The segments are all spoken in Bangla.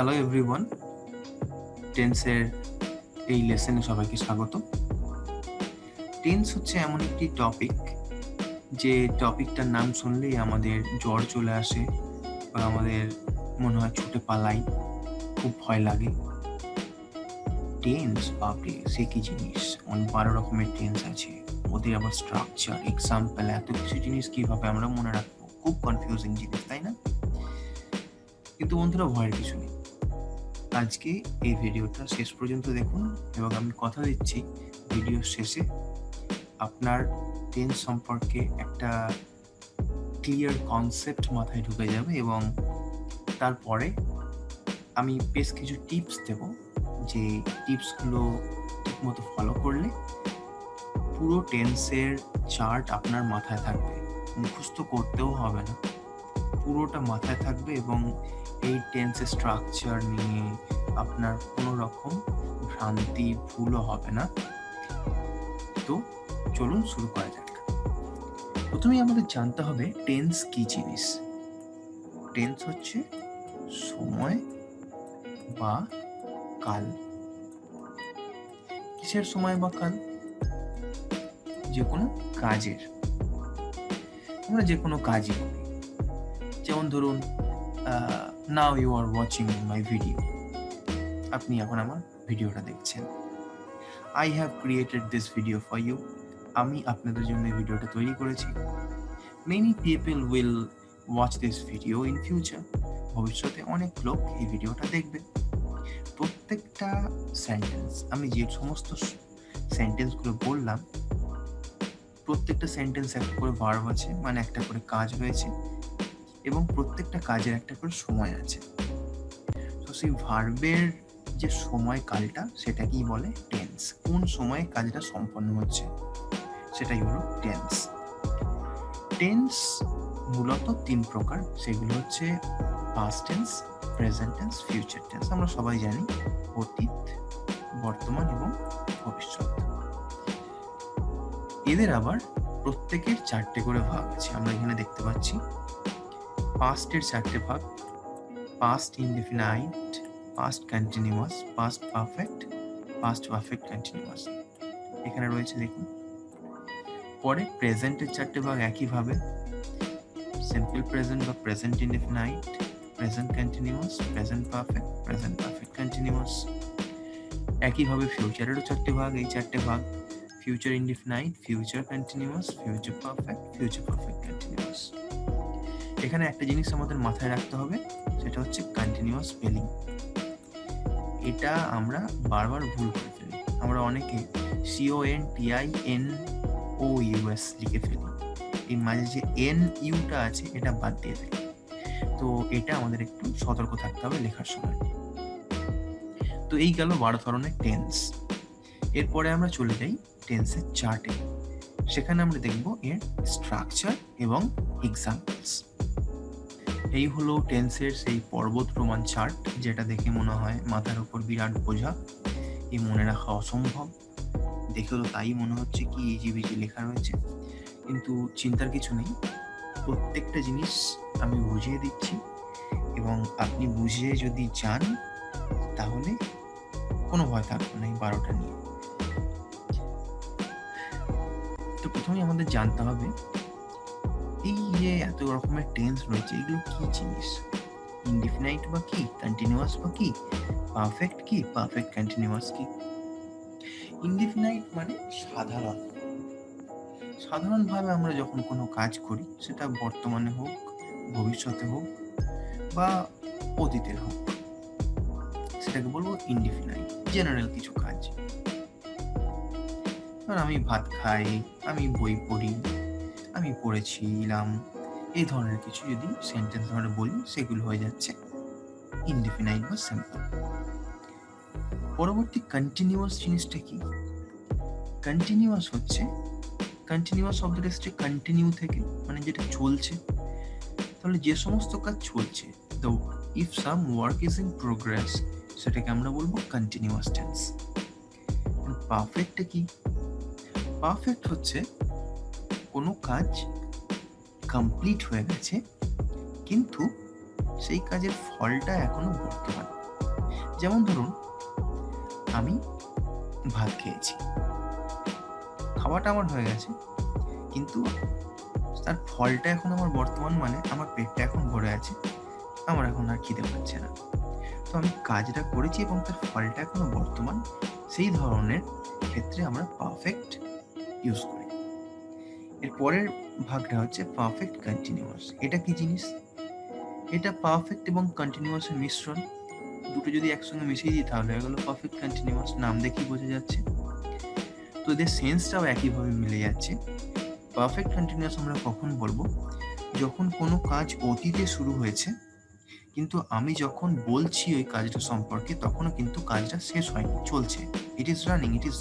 হ্যালো এভরিওয়ান, টেন্সের এই লেসনে সবাইকে স্বাগত। টেন্স হচ্ছে এমন একটি টপিক যে টপিকটার নাম শুনলেই আমাদের জ্বর চলে আসে বা আমাদের মনে হয় ছুটে পালাই, খুব ভয় লাগে। টেন্স বাপরে সে কি জিনিস! 12 রকমের টেন্স আছে, ওদের আবার স্ট্রাকচার, এক্সাম্পল, এত কিছু জিনিস কিভাবে আমরা মনে রাখবো? খুব কনফিউজিং জিনিস, তাই না? কিন্তু বন্ধুরা, ভয়ের কিছু নেই। আজকে এই ভিডিওটা শেষ পর্যন্ত দেখুন এবং আমি কথা দিচ্ছি ভিডিওর শেষে আপনার টেন্স সম্পর্কে একটা ক্লিয়ার কনসেপ্ট মাথায় ঢুকে যাবে এবং তারপরে আমি বেশ কিছু টিপস দেব, যে টিপসগুলো ঠিকমতো ফলো করলে পুরো টেন্সের চার্ট আপনার মাথায় থাকবে, মুখস্থ করতেও হবে না, পুরোটা মাথায় থাকবে এবং এই টেন্সের স্ট্রাকচার নিয়ে আপনার কোনো রকম ভ্রান্তি ভুলও হবে না। তো চলুন শুরু করা যাক। প্রথমেই আমাদের জানতে হবে টেন্স কি জিনিস। টেন্স হচ্ছে সময় বা কাল। কিসের সময় বা কাল? যে কোনো কাজের। আমরা যে কোনো কাজই করি, যেমন ধরুন now you are watching my video. আপনি এখন আমার ভিডিওটা দেখছেন। I have created this video for you. আমি আপনাদের জন্য এই ভিডিওটা তৈরি করেছি। Many people will watch this video in future. ভবিষ্যতে অনেক লোক এই ভিডিওটা দেখবে। প্রত্যেকটা সেন্টেন্স, আমি যে সমস্ত সেন্টেন্সগুলো বললাম, প্রত্যেকটা সেন্টেন্স একটা করে ভার্ব আছে, মানে একটা করে কাজ রয়েছে এবং প্রত্যেকটা কাজের একটা করে সময় আছে। তো সেই ভার্বের যে সময়কালটা, সেটাকেই বলে টেন্স। কোন সময়ে কাজটা সম্পন্ন হচ্ছে সেটাই হলো টেন্স। টেন্স মূলত 3 প্রকার, সেগুলো হচ্ছে past tense, present tense, future tense. আমরা সবাই জানি অতীত, বর্তমান এবং ভবিষ্যৎ। এদের আবার প্রত্যেকের 4টে করে ভাগ আছে, আমরা এখানে দেখতে পাচ্ছি। পাস্টের 4টে ভাগ: past indefinite, past continuous, past perfect, past perfect continuous. এখানে রয়েছে দেখুন। পরে প্রেজেন্টের 4টে ভাগ একইভাবে: সিম্পল প্রেজেন্ট বা present indefinite, present continuous, present perfect, present perfect continuous. একইভাবে ফিউচারেরও 4টে ভাগ, এই 4টে ভাগ: future indefinite, future continuous, future perfect, future perfect continuous. এখানে একটা জিনিস আমাদের মাথায় রাখতে হবে, সেটা হচ্ছে কন্টিনিউয়াস স্পেলিং। এটা আমরা বারবার ভুল করে ফেলি। আমরা অনেকে CONTINOUS লিখে ফেলি, এই মাঝে যে NU-টা আছে এটা বাদ দিয়ে ফেলি। তো এটা আমাদের একটু সতর্ক থাকতে হবে লেখার সময়। তো এই গেল 12 ধরনের টেন্স। এরপরে আমরা চলে যাই টেন্সের চার্টে। সেখানে আমরা দেখব এর স্ট্রাকচার এবং এক্সাম্পলস। এই হলো টেন্সের সেই পর্বত প্রমাণ চার্ট, যেটা দেখে মনে হয় মাথার উপর বিরাট বোঝা, এই মনে রাখা অসম্ভব। দেখে তো তাই মনে হচ্ছে কি ইজিবিজি লেখা রয়েছে, কিন্তু চিন্তার কিছু নেই। প্রত্যেকটা জিনিস আমি বুঝিয়ে দিচ্ছি এবং আপনি বুঝিয়ে যদি যান তাহলে কোনো ভয় থাকবে না এই 12টা নিয়ে। তো প্রথমেই আমাদের জানতে হবে এই যে এত রকমের টেন্স রয়েছে, এগুলো কি জিনিস? ইনডিফিনাইট বা কি, কন্টিনিউয়াস বা কি, পারফেক্ট কি, পারফেক্ট কন্টিনিউয়াস কি? ইনডিফিনাইট মানে সাধারণভাবে আমরা যখন কোনো কাজ করি, সেটা বর্তমানে হোক, ভবিষ্যতে হোক বা অতীতের হোক, সেটাকে বলবো ইনডিফিনাইট। জেনারেল কিছু কাজ, কারণ আমি ভাত খাই, আমি বই পড়ি, আমি পড়েছিলাম, এই ধরনের কিছু যদি সেন্টেন্স আমরা বলি, সেগুলো হয়ে যাচ্ছে ইনডিফিনাইট বা সিম্পল। পরবর্তী কন্টিনিউয়াস জিনিসটা কি? কন্টিনিউয়াস হচ্ছে, কন্টিনিউয়াস শব্দটা এসছে কন্টিনিউ থেকে, মানে যেটা চলছে। তাহলে যে সমস্ত কাজ চলছে, তো if some work is in progress, সেটাকে আমরা বলবো কন্টিনিউয়াস টেন্স। পারফেক্টটা কি? পারফেক্ট হচ্ছে কোনো কাজ কমপ্লিট হয়ে গেছে কিন্তু সেই কাজের ফলটা এখনো বর্তমান, যেমন ধরুন আমি ভাত খেয়েছি, খাওয়াটা আমার হয়ে গেছে, কিন্তু তার ফলটা এখন আমার বর্তমান মানে আমার পেটটা এখন ভরে আছে, আমার এখন আর খিদে পাচ্ছে না। তো আমি কাজটা করেছি এবং তার ফলটা এখনো বর্তমান, সেই ধরনের ক্ষেত্রে আমরা পারফেক্ট ইউজ করি। এর পরের ভাগটা হচ্ছে পারফেক্ট কন্টিনিউয়াস। এটা কি জিনিস? এটা পারফেক্ট এবং কন্টিনিউয়াসের মিশ্রণ, দুটো যদি একসঙ্গে মিশিয়ে দিই তাহলে হয়ে গেল পারফেক্ট কন্টিনিউয়াস, নাম দেখেই বোঝা যাচ্ছে। তো এদের সেন্সটাও একইভাবে মিলে যাচ্ছে। পারফেক্ট কন্টিনিউয়াস আমরা কখন বলবো? যখন কোনো কাজ অতীতে শুরু হয়েছে, কিন্তু আমি যখন বলছি ওই কাজটা সম্পর্কে তখনও কিন্তু কাজটা শেষ হয়নি, চলছে। It is running, it is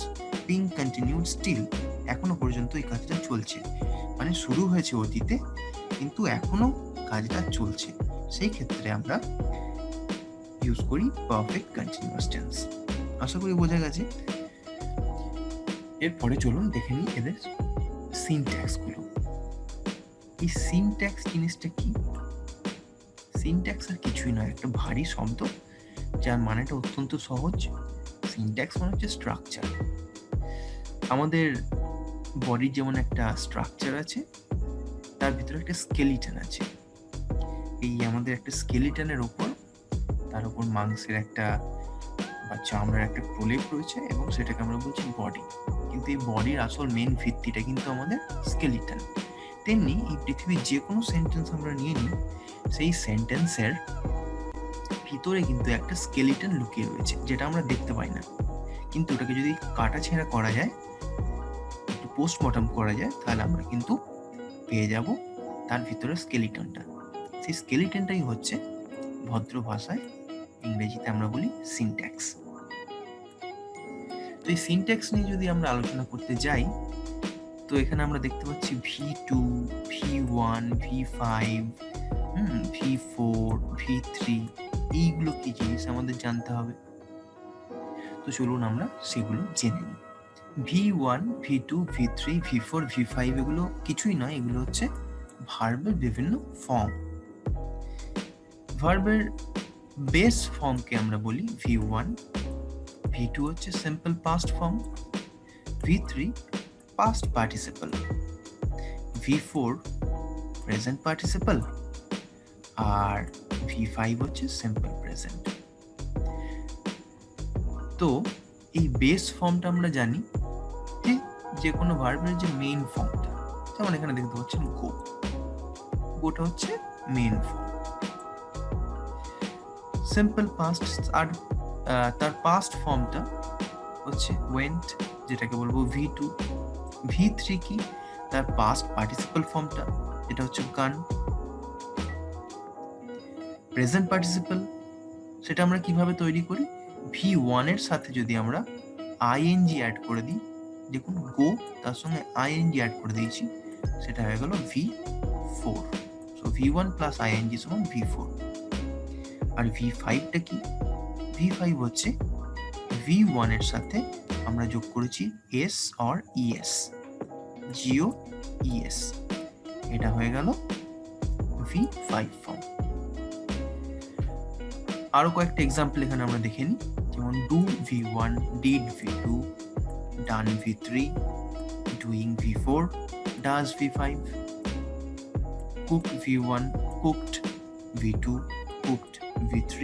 being continued still. এখনো পর্যন্ত এই কাজটা চলছে, মানে শুরু হয়েছে অতীতে কিন্তু এখনো কাজটা চলছে, সেই ক্ষেত্রে আমরা ইউজ করি পারফেক্ট কন্টিনিউয়াস টেন্স। আশা করি বোঝা গেছে। এরপরে চলুন দেখে নিই এদের সিনট্যাক্সগুলো। এই সিনট্যাক্স জিনিসটা কি? সিনট্যাক্স আর কিছুই নয়, একটা ভারী শব্দ যার মানেটা অত্যন্ত সহজ। সিনট্যাক্স মানে হচ্ছে স্ট্রাকচার। আমাদের বডির যেমন একটা স্ট্রাকচার আছে, তার ভিতরে একটা স্কেলিটন আছে। এই আমাদের একটা স্কেলিটনের ওপর, তার উপর মাংসের একটা বা চামড়ার একটা প্রলেপ রয়েছে এবং সেটাকে আমরা বলছি বডি। কিন্তু এই বডির আসল মেন ভিত্তিটা কিন্তু আমাদের স্কেলিটন। তেমনি এই পৃথিবীর যে কোনো সেন্টেন্স আমরা নিয়ে নিই, সেই সেন্টেন্সের ভিতরে কিন্তু একটা স্কেলিটন লুকিয়ে রয়েছে, যেটা আমরা দেখতে পাই না, কিন্তু ওটাকে যদি কাটাছেঁড়া করা যায়, একটু পোস্টমর্টম করা যায়, তাহলে আমরা কিন্তু পেয়ে যাব তার ভিতরে স্কেলিটনটা। সেই স্কেলিটনটাই হচ্ছে ভদ্র ভাষায় ইংরেজিতে আমরা বলি সিনট্যাক্স। তো এই সিনট্যাক্স নিয়ে যদি আমরা আলোচনা করতে যাই, তো এখানে আমরা দেখতে পাচ্ছি V2, V1, V5, V4, V3, এইগুলো কি জিনিস আমাদের জানতে হবে। তো চলুন আমরা সেগুলো জেনে নিই। V1, V2, V3, V4, V5 এগুলো কিছুই নয়, এগুলো হচ্ছে ভার্বের বিভিন্ন ফর্ম। ভার্বের বেস ফর্মকে আমরা বলি V1, V2 হচ্ছে simple past form, V3 past participle, V4 present participle, আর V5 হচ্ছে সিম্পল প্রেজেন্ট। তো এই বেস ফর্মটা আমরা জানি যে কোনো ভার্বের যে মেইন ফর্মটা, যেমন এখানে দেখতে পাচ্ছেন গো, গোটা হচ্ছে মেইন ফর্ম। সিম্পল পাস্ট আর তার পাস্ট ফর্মটা হচ্ছে ওয়েন্ট, যেটাকে বলবো V2। V3 কি? তার পাস্ট পার্টিসিপল ফর্মটা, এটা হচ্ছে গান। প্রেজেন্ট পার্টিসিপল সেটা আমরা কিভাবে তৈরি করি? V1 এর সাথে যদি আমরা ing অ্যাড করে দিই, দেখুন গো তার সঙ্গে ing অ্যাড করে দিয়েছি, সেটা হয়ে গেল V4। So V1 plus ing সমান V4। আর V5টা কি? V5 হচ্ছে V1 এর সাথে আমরা যোগ করেছি s or es, geo es, এটা হয়ে গেল V5 ফর্ম। আরো কয়েকটা এক্সাম্পল এখানে আমরা দেখে নিই, যেমন do V1, did V2, done V3, doing V4, does V5, cook V1, cooked V2, cooked V3,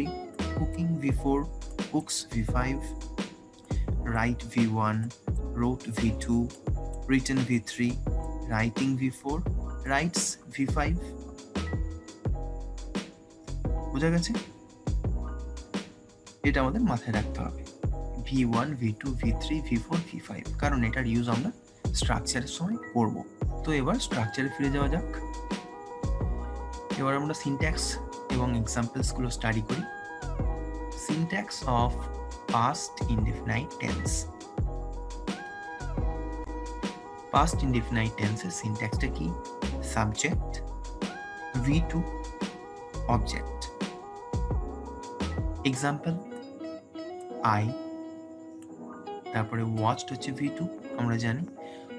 cooking V4, cooks V5, write V1, wrote V2, written V3, writing V4, writes V5। বোঝা গেছে? এটা আমাদের মাথায় রাখতে হবে, V1, V2, V3, V4, V5, কারণ এটার ইউজ আমরা স্ট্রাকচারের সময় করব। তো এবার স্ট্রাকচারে ফিরে যাওয়া যাক। এবার আমরা সিনট্যাক্স এবং এক্সাম্পলসগুলো স্টাডি করি। Syntax of past indefinite tense. Past indefinite টেন্সের সিনট্যাক্সটা কি? Subject, V2, object. Example I, তারপরে ওয়াচড হচ্ছে V2, আমরা জানি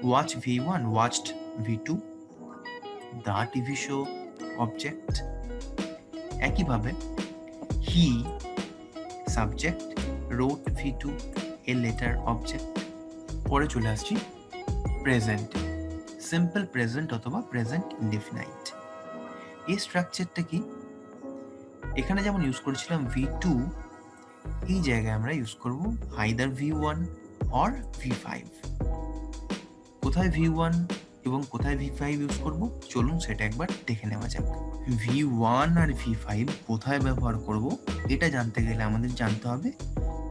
watch V1, watched V2, the TV show, object. একইভাবে he subject, wrote V2 a letter object. পরে চলে আসছি প্রেজেন্ট, সিম্পল প্রেজেন্ট অথবা প্রেজেন্ট ইনডেফিনাইট। এই স্ট্রাকচারটা কি? এখানে যেমন ইউজ করেছিলাম V2, এই জায়গায় আমরা ইউজ করব আইদার V1 অর V5। কোথায় V1 এবং কোথায় V5 ইউজ করব, চলুন সেটা একবার দেখে নেওয়া যাক। V1 আর V5 কোথায় ব্যবহার করব এটা জানতে গেলে আমাদের জানতে হবে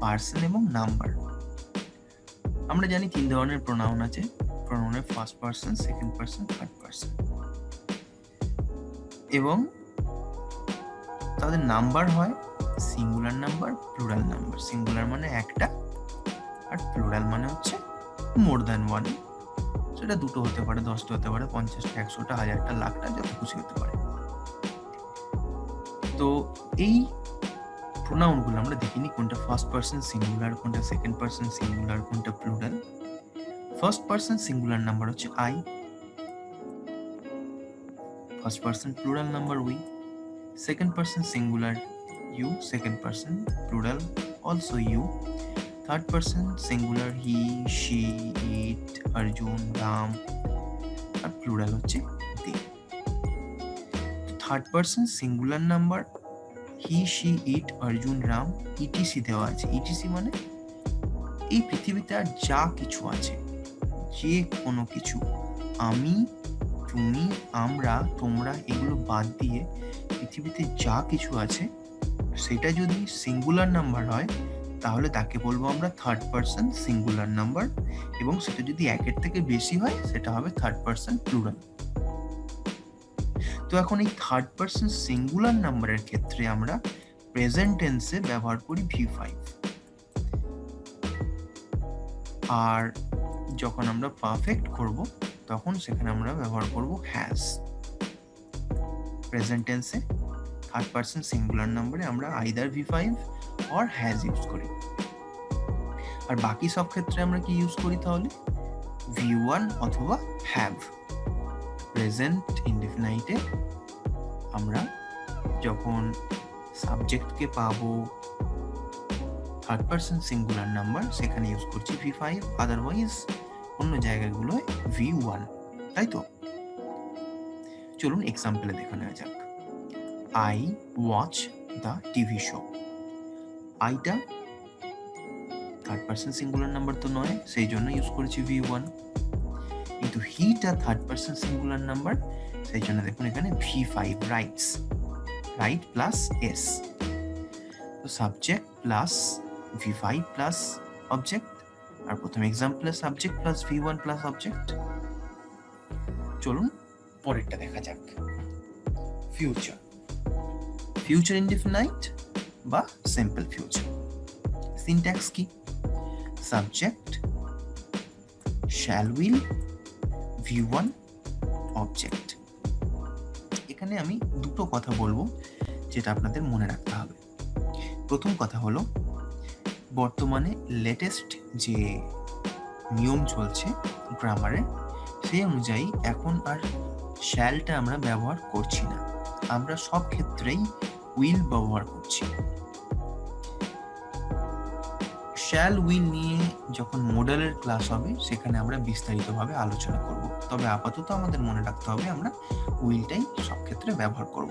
পার্সন এবং নাম্বার। আমরা জানি 3 ধরনের প্রোনাউন আছে, প্রোনাউনের first person, second person, third person, এবং তাদের নাম্বার হয় singular number, plural number. Singular মানে একটা, আর প্লুরাল মানে হচ্ছে মোর দ্যান ওয়ান। সেটা 2টো হতে পারে, 10টা হতে পারে, 50টা, 100টা, 1000টা, লাখটা, যত খুশি হতে পারে। তো এই প্রোনাউনগুলো আমরা দেখিনি কোনটা ফার্স্ট পার্সন সিঙ্গুলার, কোনটা সেকেন্ড পার্সন সিঙ্গুলার, কোনটা plural. First person singular number হচ্ছে I, first person plural number we, second person singular you, second person plural also you, third person singular he, she, it, Arjun, Ram, আর প্লুরাল হচ্ছে they. Third person singular number he, she, it, Arjun, Ram, etc দেওয়া আছে। ইটিসি মানে এই পৃথিবীতে আর যা কিছু আছে, যে কোনো কিছু, আমি, তুমি, আমরা, তোমরা, এগুলো বাদ দিয়ে পৃথিবীতে যা কিছু আছে সেটা যদি সিঙ্গুলার নাম্বার হয় তাহলে তাকে বলবো আমরা থার্ড পার্সন সিঙ্গুলার নাম্বার, এবং সেটা যদি একের থেকে বেশি হয় সেটা হবে থার্ড পার্সন প্লুরাল। তো এখন এই থার্ড পার্সন সিঙ্গুলার নাম্বারের ক্ষেত্রে আমরা প্রেজেন্ট টেন্সে ব্যবহার করি V5, আর যখন আমরা পারফেক্ট করব তখন সেখানে আমরা ব্যবহার করব হ্যাজ। প্রেজেন্ট টেন্সে থার্ড পার্সন সিঙ্গুলার নাম্বারে আমরা either V5 or has use করি। আর বাকি সব ক্ষেত্রে আমরা কি ইউজ করি তাহলে? V1 অথবা হ্যাভ। প্রেজেন্ট ইনডেফিনাইটে আমরা যখন সাবজেক্টকে পাবো থার্ড পার্সন সিঙ্গুলার নাম্বার সেখানে ইউজ করছি V5, আদারওয়াইজ অন্য জায়গাগুলোয় V1, তাই তো? চলুন এক্সাম্পলে দেখে নেওয়া যাক। I watch the TV show. আইটা থার্ড পার্সন সিঙ্গুলার নাম্বার তো নয়, সেই জন্য ইউজ করেছি V1, কিন্তু হিটা থার্ড পার্সন সিঙ্গুলার নাম্বার, সেই জন্য দেখুন এখানে V5, writes, write plus s. তো subject plus V5 plus object, আর প্রথম এক্সাম্পলে subject plus V1 plus object. চলুন পরেরটা দেখা যাক। ফিউচার, ফিউচার ইনডেফিনাইট বা সিম্পল ফিউচার। সিনট্যাক্স কি? Subject, shall will, V1, object. এখানে আমি দুটো কথা বলবো যেটা আপনাদের মনে রাখতে হবে। প্রথম কথা হলো, বর্তমানে লেটেস্ট যে নিয়ম চলছে গ্রামারে, সেই অনুযায়ী এখন আর শ্যালটা আমরা ব্যবহার করছি না, আমরা সব ক্ষেত্রেই উইল ব্যবহার করছি। শ্যাল উইল নিয়ে যখন মডেলের ক্লাস হবে সেখানে আমরা বিস্তারিতভাবে আলোচনা করব, তবে আপাতত আমাদের মনে রাখতে হবে আমরা উইলটাই সব ক্ষেত্রে ব্যবহার করব।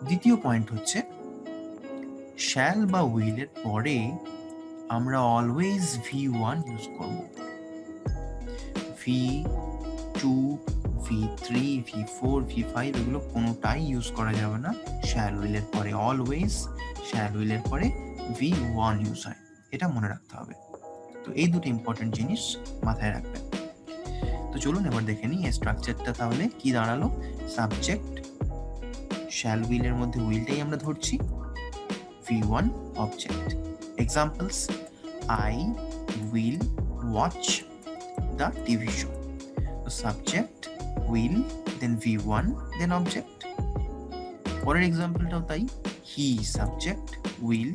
দ্বিতীয় পয়েন্ট হচ্ছে, শ্যাল বা উইলের পরে আমরা অলওয়েজ V1 ইউজ করব। V2, V3, V4, V5 এগুলো কোনোটাই ইউজ করা যাবে না শ্যাল উইলের পরে। অলওয়েজ শ্যাল উইলের পরে V1 ইউজ হয়, এটা মনে রাখতে হবে। তো এই দুটো ইম্পর্টেন্ট জিনিস মাথায় রাখবেন। তো চলুন এবার দেখে নিই এই স্ট্রাকচারটা তাহলে কি দাঁড়ালো। সাবজেক্ট, শ্যাল উইলের মধ্যে উইলটাই আমরা ধরছি, V1, object. Examples, I will watch the TV show. So subject, will, then V1, then object. পরের এক্সাম্পলটাও তাই, he, subject, will,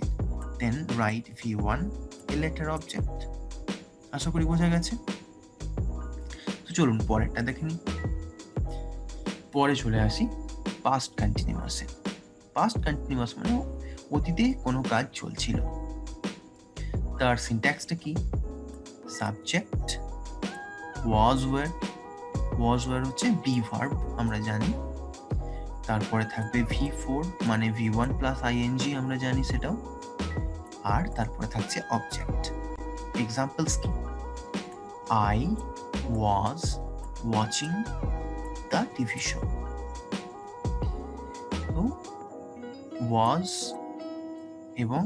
then write V1, a letter object. আশা করি বোঝা গেছে। তো চলুন পরেরটা দেখে নিই। পরে চলে আসি পাস্ট কন্টিনিউয়াসে। পাস্ট কন্টিনিউয়াস মানে অতীতে কোনো কাজ চলছিল। তার সিনট্যাক্সটা কি? সাবজেক্ট ওয়াজ ওয়ার হচ্ছে বি ভার্ব আমরা জানি, তারপরে থাকবে V4 মানে V1 প্লাস ING আমরা জানি সেটাও, আর তারপরে থাকছে অবজেক্ট। এক্সাম্পলস কি? I was watching the TV show. তো was এবং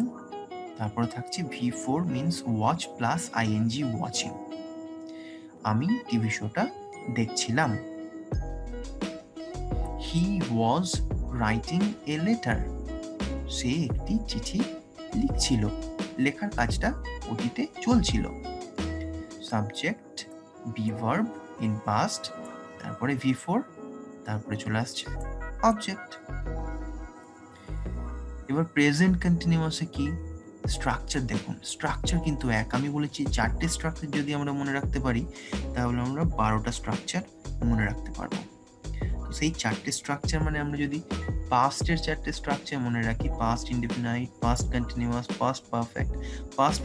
তারপরে থাকছে V4 means watch plus ING watching, আমি টিভি শোটা দেখছিলাম। He was writing a letter. সে একটি চিঠি লিখছিল, লেখার কাজটা অতীতে চলছিল। Subject be verb in past, তারপরে V4, তারপরে চলে আসছে অবজেক্ট। এবার প্রেজেন্ট কন্টিনিউয়াসে কি স্ট্রাকচার? দেখুন স্ট্রাকচার কিন্তু এক, আমি বলেছি 4টে স্ট্রাকচার যদি আমরা মনে রাখতে পারি তাহলে আমরা 12টা স্ট্রাকচার মনে রাখতে পারবো। তো সেই 4টে স্ট্রাকচার মানে আমরা যদি পাস্টের 4টে স্ট্রাকচার মনে রাখি, past indefinite, past continuous, past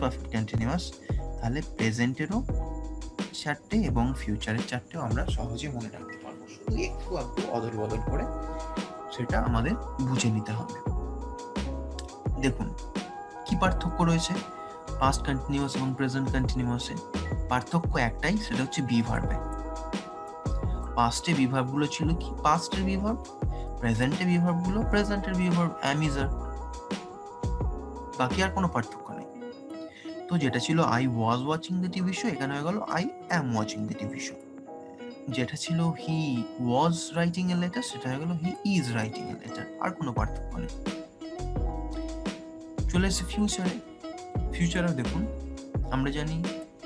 perfect continuous, তাহলে প্রেজেন্টেরও 4টে এবং ফিউচারের 4টেও আমরা সহজে মনে রাখতে পারবো। শুধু একটু অদল বদল করে সেটা আমাদের বুঝে নিতে হবে। দেখুন কি পার্থক্য রয়েছে পাস্ট কন্টিনিউয়াস এবং প্রেজেন্ট কন্টিনিউয়াসে? পার্থক্য একটাই, সেটা হচ্ছে বি ভার্বে। পাস্টে বি ভার্বগুলো ছিল কি পাস্টের বি ভার্ব, প্রেজেন্টে বি ভার্বগুলো প্রেজেন্টের be verb am is are, বাকি আর কোনো পার্থক্য নেই। তো যেটা ছিল I was watching the TV show, এখানে হয়ে গেল I am watching the TV show. যেটা ছিল হি ওয়াজ রাইটিং এ লেটার, সেটা হয়ে গেল he is writing a letter, আর কোনো পার্থক্য নেই। চলে এসে ফিউচারে দেখুন আমরা জানি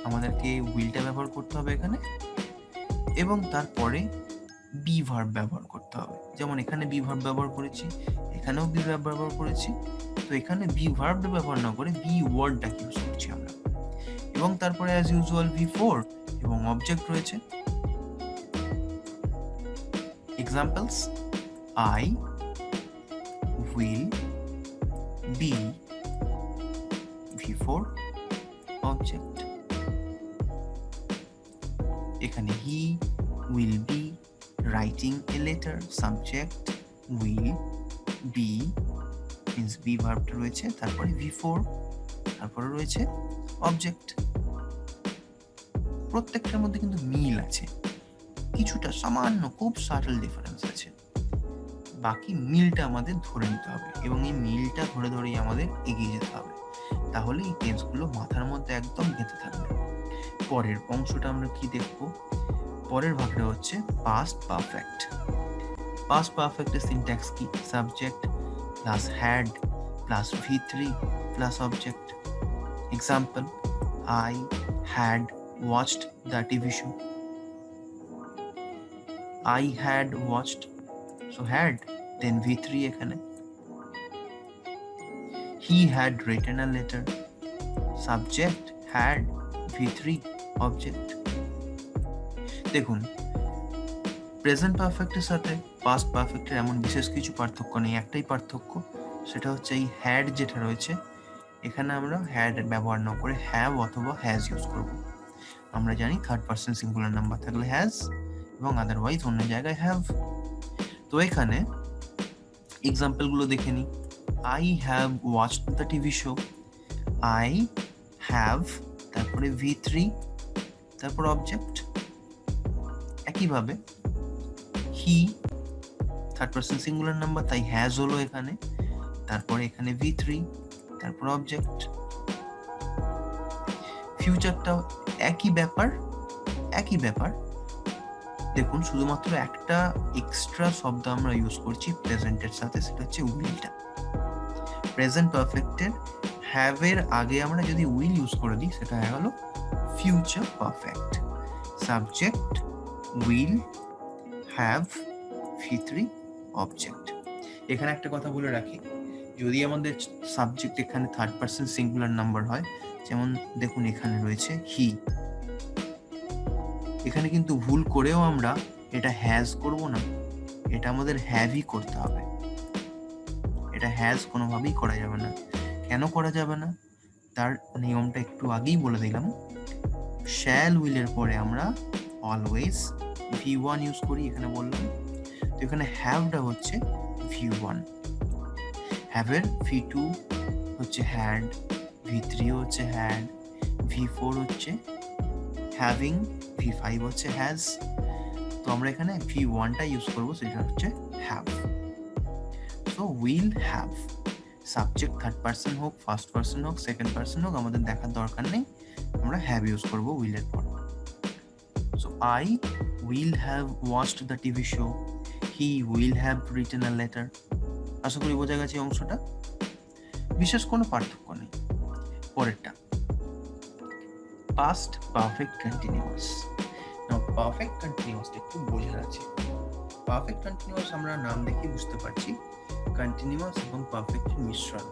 আমাদেরকে উইলটা ব্যবহার করতে হবে এখানে, এবং তারপরে বি ভার্ব ব্যবহার করতে হবে। যেমন এখানে বি ভার্ব ব্যবহার করেছি, এখানেও বি ভার্ব ব্যবহার করেছি। তো এখানে বি ভার্বটা ব্যবহার না করে বি ওয়ার্ডটাকে ইউজ করছি আমরা, এবং তারপরে অ্যাজ ইউজুয়াল V4 এবং অবজেক্ট রয়েছে। Examples I will be, V4 object. এখানে he will be writing a letter, subject will be means be ভার্বটা রয়েছে, তারপরে V4, তারপরে রয়েছে অবজেক্ট। প্রত্যেকটার মধ্যে কিন্তু মিল আছে, কিছুটা সামান্য খুব সাটল ডিফারেন্স আছে, বাকি মিলটা আমাদের ধরে নিতে হবে এবং এই মিলটা ধরেই আমাদের এগিয়ে যেতে হবে, তাহলে এই টেন্সগুলো মাথার মধ্যে একদম গেঁথে থাকবে। পরের অংশটা আমরা কি দেখব? পরের ভাগটা হচ্ছে পাস্ট পারফেক্ট। পাস্ট পারফেক্টের সিনট্যাক্স কি? Subject plus had plus V3 plus object. Example I had watched the TV show. I had watched, so had, then V3 এখানে। He had written a letter, subject had, V3 object। দেখুন প্রেজেন্ট পারফেক্টের সাথে পাস্ট পারফেক্টের এমন বিশেষ কিছু পার্থক্য নেই, একটাই পার্থক্য, সেটা হচ্ছে এই হ্যাড যেটা রয়েছে এখানে আমরা হ্যাড ব্যবহার না করে হ্যাভ অথবা হ্যাজ ইউজ করব। আমরা জানি থার্ড পারসন সিঙ্গুলার নাম্বার থাকলে হ্যাজ এবং আদারওয়াইজ অন্য জায়গায় হ্যাভ। তো এখানে এক্সাম্পল গুলো দেখে নিই। I have watched the TV show, I have, তারপরে V3, তারপর অবজেক্ট। একইভাবে he third person singular number, তাই হ্যাজ হলো এখানে, তারপরে এখানে V3, তারপর অবজেক্ট। ফিউচারটাও একই ব্যাপার। দেখুন শুধুমাত্র একটা এক্সট্রা শব্দ আমরা ইউজ করছি প্রেজেন্টের সাথে, সেটা হচ্ছে উইলটা। প্রেজেন্ট পারফেক্টের হ্যাভ এর আগে আমরা যদি উইল ইউজ করে দিই সেটা হয়ে গেল future perfect. Subject will, have, V3 object. এখানে একটা কথা বলে রাখি, যদি আমাদের সাবজেক্ট এখানে থার্ড পারসন সিঙ্গুলার নাম্বার হয়, যেমন দেখুন এখানে রয়েছে হি, এখানে কিন্তু ভুল করেও আমরা এটা হ্যাজ করব না, এটা আমাদের হ্যাভই করতে হবে। এটা হ্যাজ কোনোভাবেই করা যাবে না। কেন করা যাবে না তার নিয়মটা একটু আগেই বলে দিলাম। শ্যাল উইলের পরে আমরা অলওয়েজ V1 ইউজ করি, এখানে বললাম। তো এখানে হ্যাভটা হচ্ছে V1, হ্যাভের V2 হচ্ছে হ্যাড, V3 হচ্ছে হ্যাড, V4 হচ্ছে হ্যাভিং, V5 হচ্ছে হ্যাজ। তো আমরা এখানে V1টা ইউজ করবো, সেটা হচ্ছে have. So will have, subject third person হোক, ফার্স্ট পার্সন হোক, সেকেন্ড পার্সন হোক, আমাদের দেখার দরকার নেই, আমরা হ্যাভ ইউজ করবো উইলের পর। So I will have watched the TV show, he will have written a letter. আশা করি বোঝা গেছে অংশটা, বিশেষ কোনো পার্থক্য নেই। পরেরটা past perfect continuous. Now perfect কন্টিনিউয়াসটা একটু বোঝার আছে। পারফেক্ট কন্টিনিউয়াস আমরা নাম দেখে বুঝতে পারছি কন্টিনিউয়াস এবং পারফেক্টের মিশ্রণ।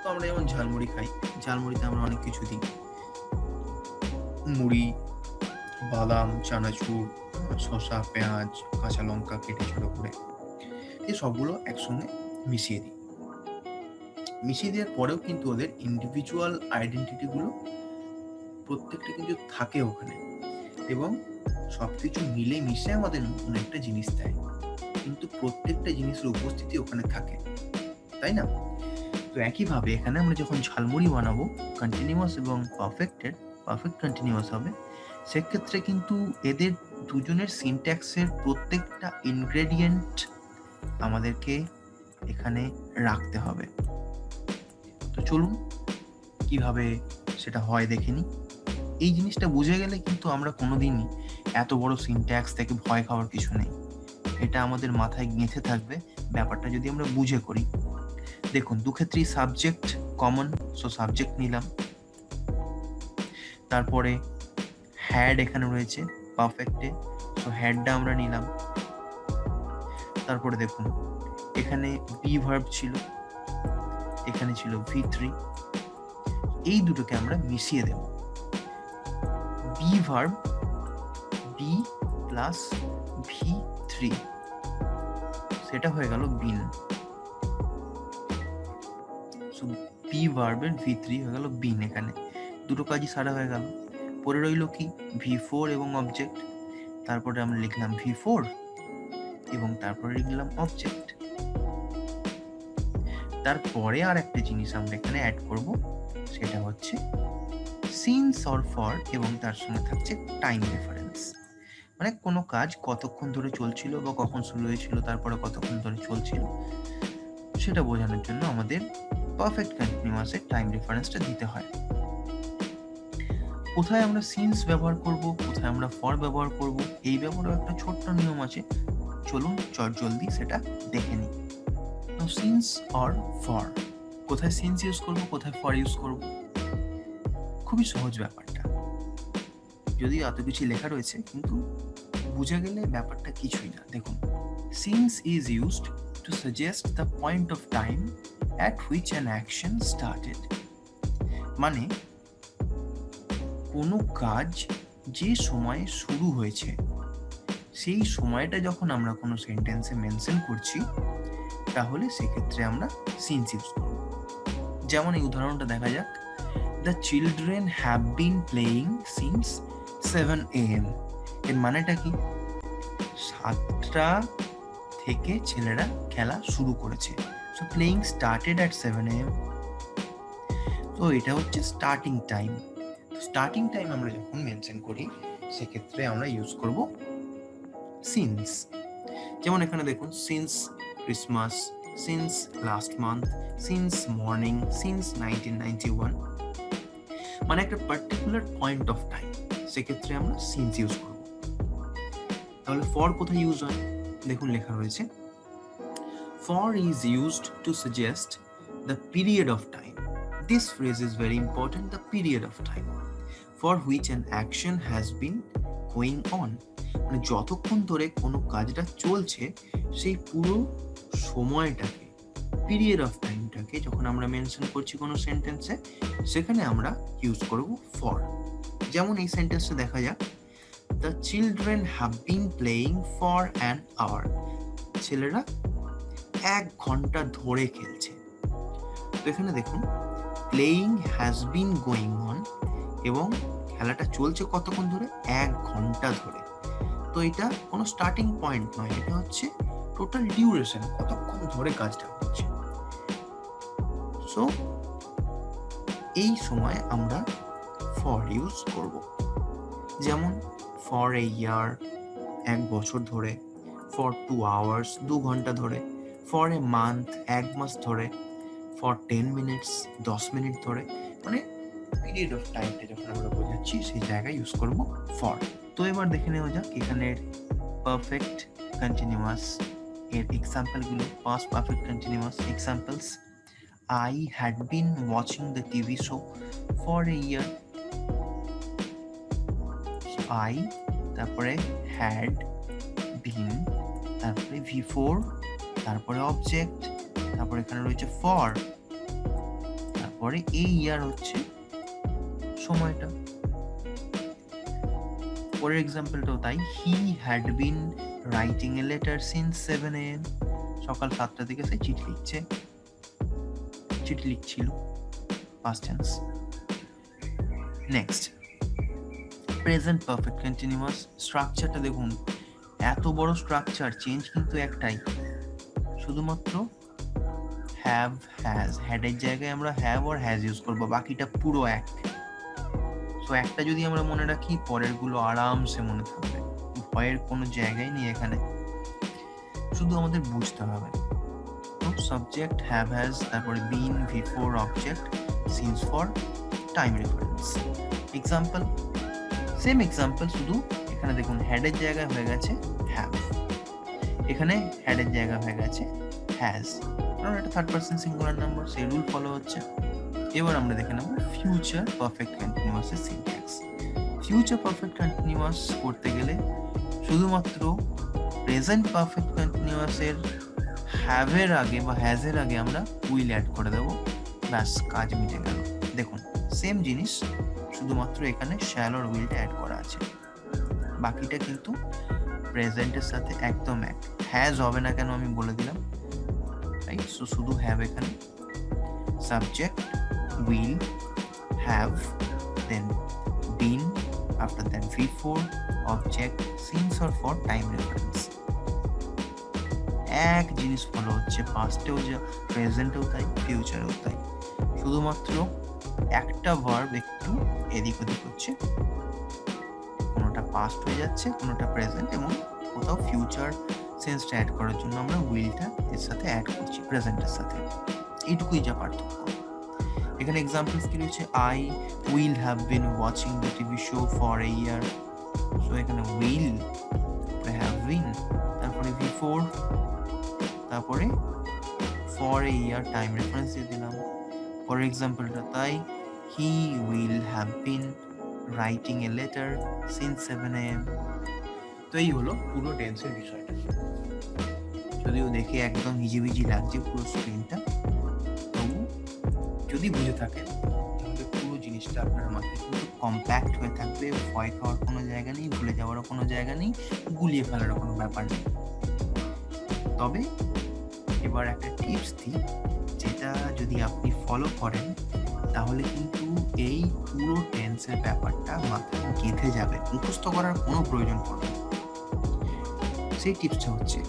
তো আমরা যেমন ঝালমুড়ি খাই, ঝালমুড়িতে আমরা অনেক কিছু দিই, মুড়ি, বাদাম, চানাচুর, শসা, পেঁয়াজ, কাঁচা লঙ্কা কেটে ছোট করে, এই সবগুলো একসঙ্গে মিশিয়ে দিই। মিশিয়ে দেওয়ার পরেও কিন্তু ওদের ইন্ডিভিজুয়াল আইডেন্টিটিগুলো প্রত্যেকটা কিন্তু থাকে ওখানে, এবং সবকিছু মিলে মিশে আমাদের নতুন একটা জিনিস দেয়, কিন্তু প্রত্যেকটা জিনিসের উপস্থিতি ওখানে থাকে, তাই না? তো একইভাবে এখানে আমরা যখন ঝালমুড়ি বানাবো, কন্টিনিউয়াস এবং পারফেক্ট কন্টিনিউয়াস হবে, সেক্ষেত্রে কিন্তু এদের দুজনের সিনট্যাক্সের প্রত্যেকটা ইনগ্রেডিয়েন্ট আমাদেরকে এখানে রাখতে হবে। তো চলুন কিভাবে সেটা হয় দেখে নিই। এই জিনিসটা বুঝে গেলে কিন্তু আমরা কোনোদিনই এত বড় সিনট্যাক্স থেকে ভয় খাওয়ার কিছু নেই, এটা আমাদের মাথায় গেঁথে থাকবে ব্যাপারটা যদি আমরা বুঝে করি। দেখুন, দুক্ষেত্রেই সাবজেক্ট কমন, সো সাবজেক্ট নিলাম। তারপরে হ্যাড এখানে রয়েছে পারফেক্টে, সো হ্যাডটা আমরা নিলাম। তারপরে দেখুন এখানে বি ভার্ব ছিল, এখানে ছিল V3, এই দুটোকে আমরা মিশিয়ে দেব। Be verb be plus V3, সেটা হয়ে গেল বিন। সো বি ভার্বের V3 হয়ে গেল বিন, এখানে দুটো কাজই সারা হয়ে গেল। পরে রইল কি V4 এবং অবজেক্ট, তারপরে আমরা লিখলাম V4 এবং তারপরে লিখলাম অবজেক্ট। তারপরে আর একটা জিনিস আমরা এখানে অ্যাড করব, সেটা হচ্ছে সিন্স অর ফর, এবং তার সঙ্গে থাকছে টাইম রেফারেন্স, মানে কোনো কাজ কতক্ষণ ধরে চলছিল বা কখন শুরু হয়েছিল, তারপরে কতক্ষণ ধরে চলছিল, সেটা বোঝানোর জন্য আমাদের পারফেক্ট কন্টিনিউয়াসের টাইম রেফারেন্সটা দিতে হয়। কোথায় আমরা সিন্স ব্যবহার করব, কোথায় আমরা ফর ব্যবহার করব, এই ব্যাপারেও একটা ছোট্ট নিয়ম আছে, চলুন জলদি সেটা দেখে নিই। সিন্স অর ফর, কোথায় সিন্স ইউজ করব, কোথায় ফর ইউজ করব, খুবই সহজ ব্যাপারটা, যদিও এত কিছু লেখা রয়েছে, কিন্তু বুঝে গেলে ব্যাপারটা কিছুই না। দেখুন, since is used to suggest the point of time at which an action started, মানে কোনো কাজ যে সময়ে শুরু হয়েছে সেই সময়টা যখন আমরা কোনো সেন্টেন্সে মেনশন করছি, তাহলে সেক্ষেত্রে আমরা সিন্স ইউজ করব। যেমন এই উদাহরণটা দেখা যাক, the children have been playing since 7 AM, এর মানেটা কি? 7টা থেকে ছেলেরা খেলা শুরু করেছে, so playing started at 7 AM। তো এটা হচ্ছে স্টার্টিং টাইম। স্টার্টিং টাইম আমরা যখন মেনশন করি, সেক্ষেত্রে আমরা ইউজ করব সিন্স। যেমন এখানে দেখুন, since Christmas, since last month, since morning, since 1991, মানে একটা পার্টিকুলার পয়েন্ট অফ টাইম, সেক্ষেত্রে আমরা সিন্স ইউজ করব। তাহলে ফর কোথায় ইউজ হয়? দেখুন লেখা রয়েছে, for is used to suggest the period of time. This phrase is very important, the period of time for which an action has been going on, মানে যতক্ষণ ধরে কোনো কাজটা চলছে সেই পুরো সময়টাকে, পিরিয়ড অফ টাইমটাকে যখন আমরা মেনশন করছি কোনো সেন্টেন্সে, সেখানে আমরা ইউজ করব ফর। যেমন এই সেন্টেন্সটা দেখা যাক, the children have been playing for an hour, ছেলেরা 1 ঘন্টা ধরে খেলছে। তো এখানে দেখুন playing has been going on, এবং খেলাটা চলছে কতক্ষণ ধরে? 1 ঘন্টা ধরে। তো এটা কোনো স্টার্টিং পয়েন্ট নয়, এটা হচ্ছে টোটাল ডিউরেশন, কতক্ষণ ধরে কাজটা হচ্ছে। সো এই সময় আমরা ফর ইউজ করব। যেমন ফর এ ইয়ার 1 বছর ধরে, ফর 2 আওয়ার্স 2 ঘন্টা ধরে, ফর এ মান্থ 1 মাস ধরে, ফর 10 মিনিটস 10 মিনিট ধরে, মানে পিরিয়ড অফ টাইমটা যখন আমরা বোঝাচ্ছি সেই জায়গায় ইউজ করব ফর। তো এবার দেখে নেওয়া যাক এখানের পারফেক্ট কন্টিনিউয়াস এর এক্সাম্পলগুলো। Past perfect continuous examples: I had been watching the TV show for a year. I, তারপরে had been, তারপরে V4, তারপরে অবজেক্ট, তারপরে এখানে রয়েছে for, তারপরে এই ইয়ার হচ্ছে সময়টা। পরের এক্সাম্পলটাও তাই, he had been writing a letter since 7 AM. সকাল 7টা থেকে সে চিঠি লিখছিল, past tense. Next present perfect continuous. স্ট্রাকচারটা দেখুন, এত বড় স্ট্রাকচার, চেঞ্জ কিন্তু একটাই, শুধুমাত্র হ্যাভ হ্যাজ। হ্যাডের জায়গায় আমরা হ্যাভ আর হ্যাজ ইউজ করবো, বাকিটা পুরো এক। সো একটা যদি আমরা মনে রাখি, পরেরগুলো আরামসে মনে থাকবে, ভয়ের কোনো জায়গায় নেই এখানে, শুধু আমাদের বুঝতে হবে। তো সাবজেক্ট হ্যাভ হ্যাজ, তারপরে বিন, V4, object, since for, time reference. Example, same example, শুধু এখানে দেখুন হ্যাডের জায়গায় হয়ে গেছে হ্যাভ, এখানে হ্যাডের জায়গা হয়ে গেছে হ্যাজ, কারণ এটা থার্ড পারসন সিঙ্গুলার নাম্বার, সেই রুল ফলো হচ্ছে। এবার আমরা দেখে নেব ফিউচার পারফেক্ট কন্টিনিউয়াসের সিনট্যাক্স। ফিউচার পারফেক্ট কন্টিনিউয়াস করতে গেলে শুধুমাত্র প্রেজেন্ট পারফেক্ট কন্টিনিউয়াসের হ্যাভের আগে বা হ্যাজের আগে আমরা উইল অ্যাড করে দেবো, ব্যাস কাজ মিটে গেল। দেখুন সেম জিনিস, শুধুমাত্র এখানে শ্যাল আর উইলটা অ্যাড করা আছে, বাকিটা কিন্তু প্রেজেন্টের সাথে একদম এক। হ্যাজ হবে না কেন আমি বলে দিলাম, রাইট? সো শুধু হ্যাভ এখানে, subject will, have, then been, after that V4, object, since or for, time reference. এক জিনিস ফলো হচ্ছে, পাস্টেও যা, প্রেজেন্টেও তাই, ফিউচারেও তাই, শুধুমাত্র একটা ভার্ব একটু এদিক ওদিক হচ্ছে, কোনোটা পাস্ট হয়ে যাচ্ছে, কোনোটা প্রেজেন্ট, এবং কোথাও ফিউচার সেন্সটা অ্যাড করার জন্য আমরা উইলটা এর সাথে অ্যাড করছি প্রেজেন্টের সাথে, এইটুকুই যা পার্থক্য। এখানে এক্সাম্পলস কি রয়েছে? I will have been watching the TV show for a year. So এখানে উইল, তারপরে হ্যাভ বিন, তারপরে V4, তারপরে for a year time reference দিয়ে দিলাম। পরের এক্সাম্পলটা তাই, হি will have been writing a letter since 7 AM। তো এই হলো পুরো টেন্সের বিষয়টা। যদিও দেখে একদম হিজিবিজি লাগছে পুরো স্ক্রিনটা, তবু যদি বুঝে থাকেন তাহলে পুরো জিনিসটা আপনার মাথায় কিন্তু কম্প্যাক্ট হয়ে থাকবে, ভয় খাওয়ার কোনো জায়গা নেই, ভুলে যাওয়ারও কোনো জায়গা নেই, গুলিয়ে ফেলারও কোনো ব্যাপার নেই। তবে এবার একটা টিপস দিই, যেটা যদি আপনি ফলো করেন তাহলে কিন্তু এই পুরো টেন্সের ব্যাপারটা মাথায় গেঁথে যাবে, মুখস্থ করার কোনো প্রয়োজন পড়বে না। সেই টিপসটা হচ্ছে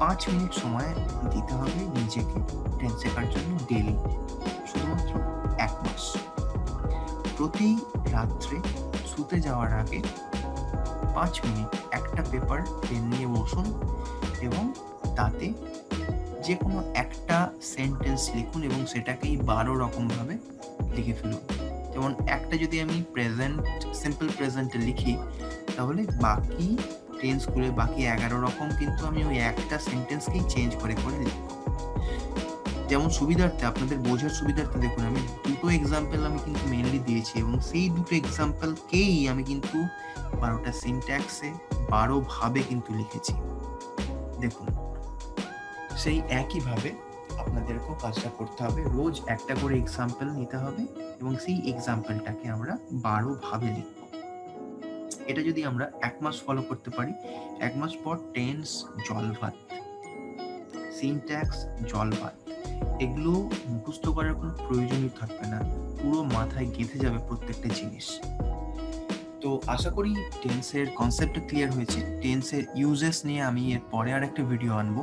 5 মিনিট সময় দিতে হবে নিজেকে টেন্স শেখার জন্য ডেইলি, শুধুমাত্র 1 মাস। প্রতি রাত্রে শুতে যাওয়ার আগে 5 মিনিট একটা পেপার পেন নিয়ে বসুন এবং তাতে যে কোনো একটা সেন্টেন্স লিখুন এবং সেটাকেই 12 রকমভাবে লিখে ফেলুন। যেমন একটা যদি আমি সিম্পল প্রেজেন্টে লিখি, তাহলে বাকি টেন্সগুলো, বাকি 11 রকম কিন্তু আমি ওই একটা সেন্টেন্সকেই চেঞ্জ করে লিখব। যেমন সুবিধার্থে, আপনাদের বোঝার সুবিধার্থে দেখুন, আমি দুটো এক্সাম্পল আমি কিন্তু মেনলি দিয়েছি এবং সেই দুটো এক্সাম্পলকেই আমি কিন্তু 12টা সিনট্যাক্সে 12 ভাবে কিন্তু লিখেছি। দেখুন সেই একইভাবে আপনাদেরকেও কাজটা করতে হবে, রোজ একটা করে এক্সাম্পল নিতে হবে এবং সেই এক্সাম্পলটাকে আমরা 12 ভাবে লিখব। এটা যদি আমরা 1 মাস ফলো করতে পারি, 1 মাস পর টেন্স জল ভাত সিনট্যাক্স, জলভাত, এগুলো মুখস্থ করার কোনো প্রয়োজনই থাকবে না, পুরো মাথায় গেঁথে যাবে প্রত্যেকটা জিনিস। তো আশা করি টেন্সের কনসেপ্টটা ক্লিয়ার হয়েছে। টেন্সের ইউজেস নিয়ে আমি এর পরে আর একটা ভিডিও আনবো,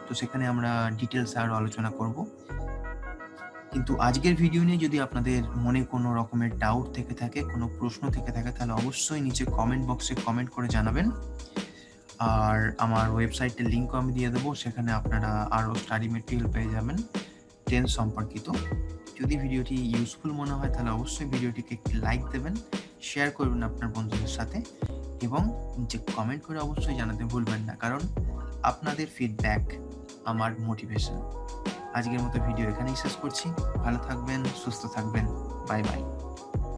তো সেখানে আমরা ডিটেলস আরও আলোচনা করব। কিন্তু আজকের ভিডিও নিয়ে যদি আপনাদের মনে কোনো রকমের ডাউট থেকে থাকে, কোনো প্রশ্ন থেকে থাকে, তাহলে অবশ্যই নিচে কমেন্ট বক্সে কমেন্ট করে জানাবেন। আর আমার ওয়েবসাইটের লিঙ্কও আমি দিয়ে দেবো, সেখানে আপনারা আরও স্টাডি মেটেরিয়াল পেয়ে যাবেন টেন্স সম্পর্কিত। যদি ভিডিওটি ইউজফুল মনে হয় তাহলে অবশ্যই ভিডিওটিকে একটি লাইক দেবেন, শেয়ার করবেন আপনার বন্ধুদের সাথে, এবং নিচে কমেন্ট করে অবশ্যই জানাতে ভুলবেন না, কারণ আপনাদের ফিডব্যাক আমার মোটিভেশন। আজকের মতো ভিডিও এখানেই শেষ করছি। ভালো থাকবেন, সুস্থ থাকবেন, বাই বাই।